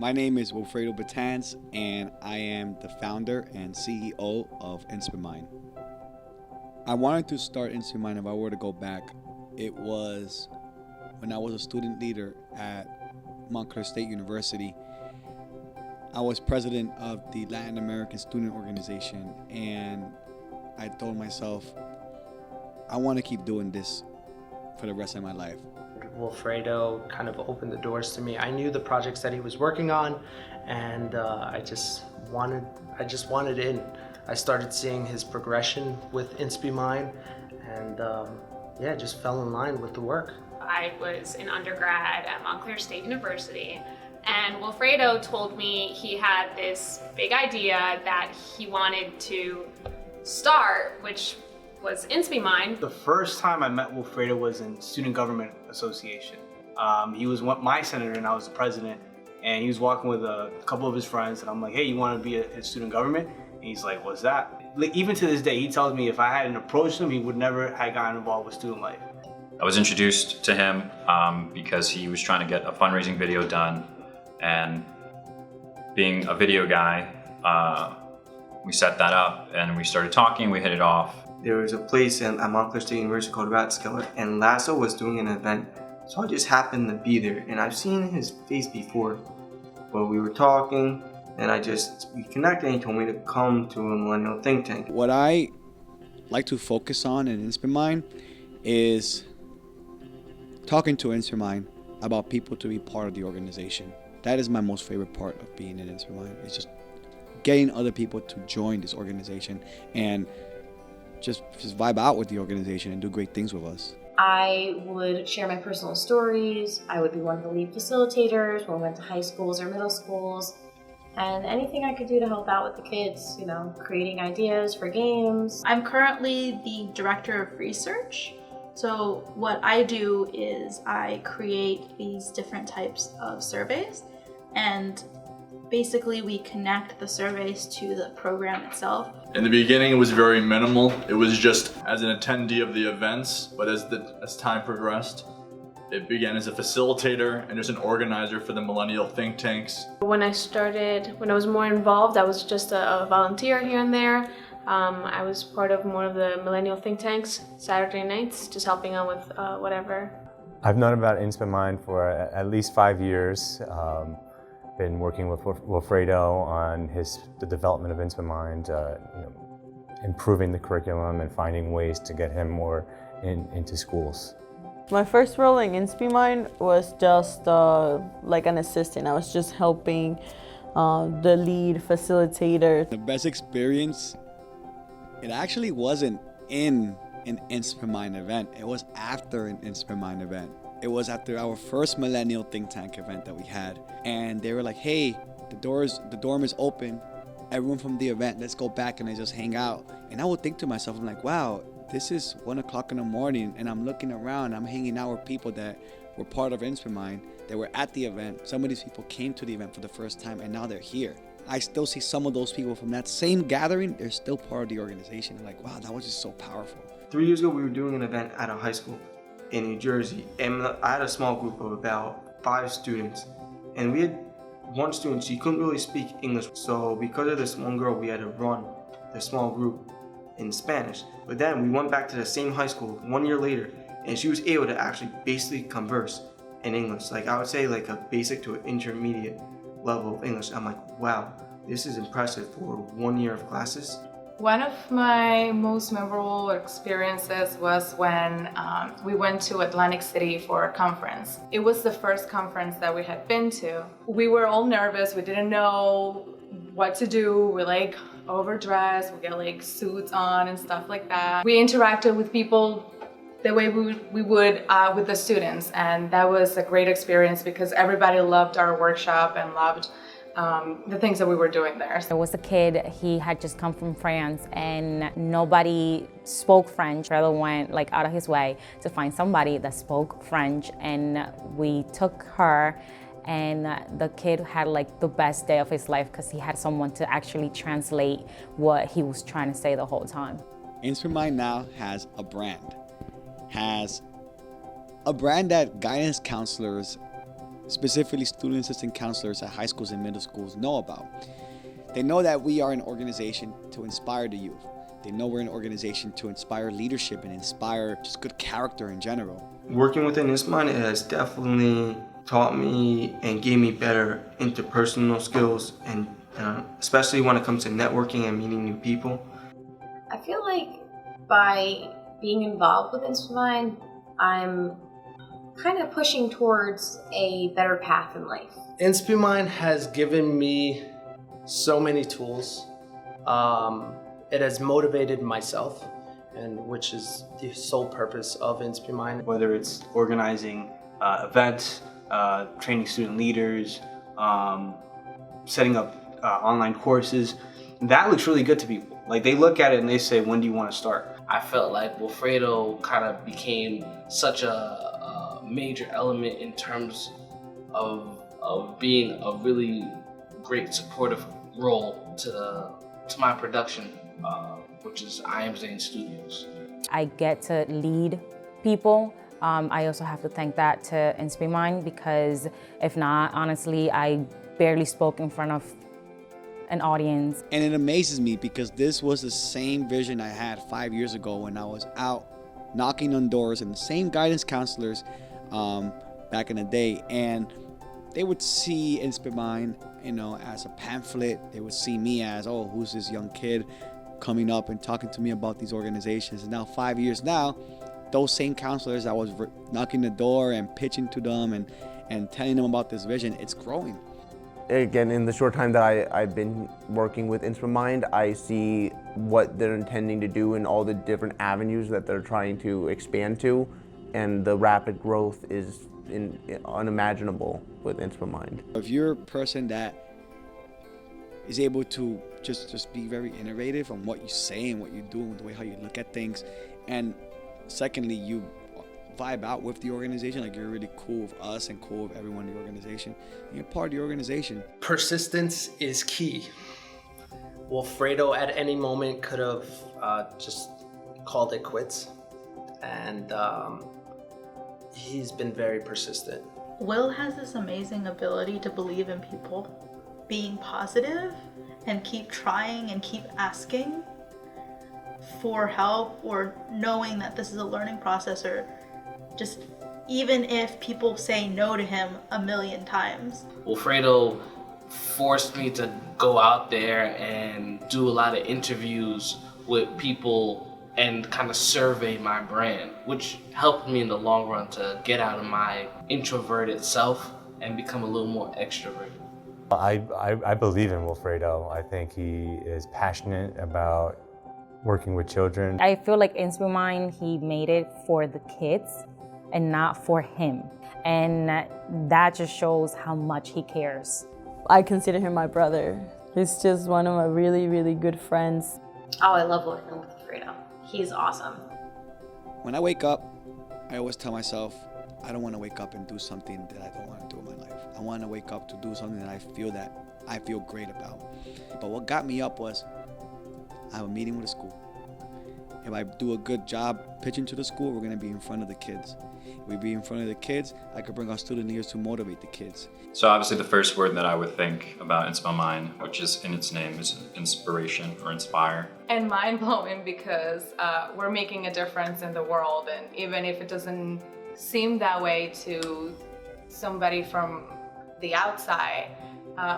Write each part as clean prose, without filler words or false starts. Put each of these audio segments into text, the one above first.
My name is Wilfredo Batanz, and I am the founder and CEO of Inspimind. I wanted to start Inspimind. If I were to go back, it was when I was a student leader at Montclair State University. I was president of the Latin American Student Organization, and I told myself, I want to keep doing this for the rest of my life. Wilfredo kind of opened the doors to me. I knew the projects that he was working on, and I just wanted in. I started seeing his progression with Inspimind, and just fell in line with the work. I was an undergrad at Montclair State University, and Wilfredo told me he had this big idea that he wanted to start, which was Inspimind. The first time I met Wilfredo was in Student Government Association. He was my senator and I was the president, and he was walking with a couple of his friends, and I'm like, hey, you want to be a student government? And he's like, what's that? Like, even to this day, he tells me if I hadn't approached him, he would never have gotten involved with student life. I was introduced to him because he was trying to get a fundraising video done, and being a video guy, we set that up and we started talking, we hit it off. There was a place at Montclair State University called Rathskeller, and Lasso was doing an event, so I just happened to be there, and I've seen his face before, but we were talking, and we connected, and he told me to come to a millennial think tank. What I like to focus on in Inspimind is talking to Inspimind about people to be part of the organization. That is my most favorite part of being in Inspimind. It's just getting other people to join this organization and just vibe out with the organization and do great things with us. I would share my personal stories. I would be one of the lead facilitators when we went to high schools or middle schools. And anything I could do to help out with the kids, creating ideas for games. I'm currently the director of research. So what I do is I create these different types of surveys, and basically we connect the surveys to the program itself. In the beginning it was very minimal. It was just as an attendee of the events, but as time progressed, it began as a facilitator and just an organizer for the millennial think tanks. When I was more involved, I was just a volunteer here and there. I was part of one of the millennial think tanks Saturday nights, just helping out with whatever. I've known about Inspimind for at least 5 years. Been working with Wilfredo on the development of Inspimind, improving the curriculum and finding ways to get him more into schools. My first role in Inspimind was just like an assistant. I was just helping the lead facilitator. The best experience, it actually wasn't in an Inspimind event. It was after an Inspimind event. It was after our first millennial think tank event that we had. And they were like, hey, the dorm is open. Everyone from the event, let's go back and just hang out. And I would think to myself, I'm like, wow, this is 1 o'clock in the morning and I'm looking around, I'm hanging out with people that were part of Inspimind, that were at the event. Some of these people came to the event for the first time and now they're here. I still see some of those people from that same gathering, they're still part of the organization. I'm like, wow, that was just so powerful. 3 years ago, we were doing an event at a high school in New Jersey, and I had a small group of about 5 students, and we had one student, she couldn't really speak English, so because of this one girl, we had to run the small group in Spanish. But then we went back to the same high school 1 year later, and she was able to actually basically converse in English. Like, I would say like a basic to an intermediate level of English. I'm like, wow, this is impressive for 1 year of classes. One of my most memorable experiences was when we went to Atlantic City for a conference. It was the first conference that we had been to. We were all nervous, we didn't know what to do, we're like overdressed, we get like suits on and stuff like that. We interacted with people the way we would with the students, and that was a great experience because everybody loved our workshop and loved the things that we were doing there. There was a kid, he had just come from France and nobody spoke French. Trevor went like out of his way to find somebody that spoke French, and we took her, and the kid had like the best day of his life because he had someone to actually translate what he was trying to say the whole time. Inspimind now has a brand that guidance counselors specifically student assistant counselors at high schools and middle schools, know about. They know that we are an organization to inspire the youth. They know we're an organization to inspire leadership and inspire just good character in general. Working within Inspimind has definitely taught me and gave me better interpersonal skills, and especially when it comes to networking and meeting new people. I feel like by being involved with Inspimind, I'm kind of pushing towards a better path in life. Inspimind has given me so many tools. It has motivated myself, and which is the sole purpose of Inspimind. Whether it's organizing events, training student leaders, setting up online courses, that looks really good to people. Like, they look at it and they say, when do you want to start? I felt like Wilfredo kind of became such a major element in terms of being a really great supportive role to my production, which is I Am Zane Studios. I get to lead people. I also have to thank that to Inspimind, because if not, honestly, I barely spoke in front of an audience. And it amazes me because this was the same vision I had 5 years ago when I was out knocking on doors, and the same guidance counselors back in the day. And they would see Inspimind, as a pamphlet. They would see me as, oh, who's this young kid coming up and talking to me about these organizations. And now 5 years now, those same counselors, I was knocking the door and pitching to them and telling them about this vision. It's growing. Again, in the short time that I've been working with Inspimind, I see what they're intending to do and all the different avenues that they're trying to expand to, and the rapid growth is unimaginable with Inspimind. If you're a person that is able to just be very innovative on what you say and what you do and the way how you look at things, and secondly, you vibe out with the organization, like you're really cool with us and cool with everyone in the organization, you're part of the organization. Persistence is key. Wilfredo at any moment could have just called it quits, and he's been very persistent. Will has this amazing ability to believe in people, being positive, and keep trying and keep asking for help, or knowing that this is a learning process, or just even if people say no to him a million times. Wilfredo forced me to go out there and do a lot of interviews with people and kind of survey my brand, which helped me in the long run to get out of my introverted self and become a little more extroverted. I believe in Wilfredo. I think he is passionate about working with children. I feel like Inspimind, he made it for the kids and not for him. And that just shows how much he cares. I consider him my brother. He's just one of my really, really good friends. Oh, I love working with Fredo. He's awesome. When I wake up, I always tell myself, I don't want to wake up and do something that I don't want to do in my life. I want to wake up to do something that I feel great about. But what got me up was I have a meeting with a school. If I do a good job pitching to the school, we're going to be in front of the kids. If we be in front of the kids, I could bring our student leaders to motivate the kids. So obviously the first word that I would think about Inspimind, which is in its name, is inspiration or inspire. And mind-blowing, because we're making a difference in the world, and even if it doesn't seem that way to somebody from the outside,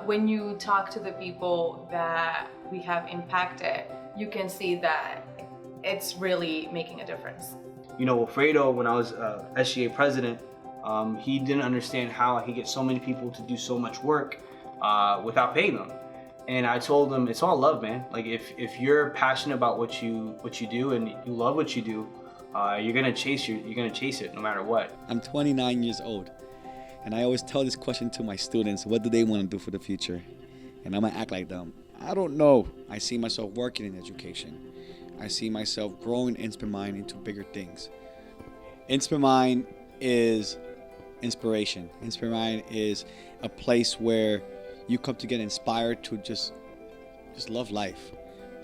when you talk to the people that we have impacted, you can see that it's really making a difference. You know, Wilfredo, when I was SGA president, he didn't understand how he gets so many people to do so much work without paying them. And I told him, it's all love, man. Like if you're passionate about what you do and you love what you do, you're gonna chase it no matter what. I'm 29 years old, and I always tell this question to my students: what do they want to do for the future? And I'm gonna act like them. I don't know. I see myself working in education. I see myself growing Inspimind into bigger things. Inspimind is inspiration. Inspimind is a place where you come to get inspired to just love life,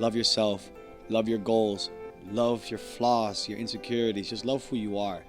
love yourself, love your goals, love your flaws, your insecurities, just love who you are.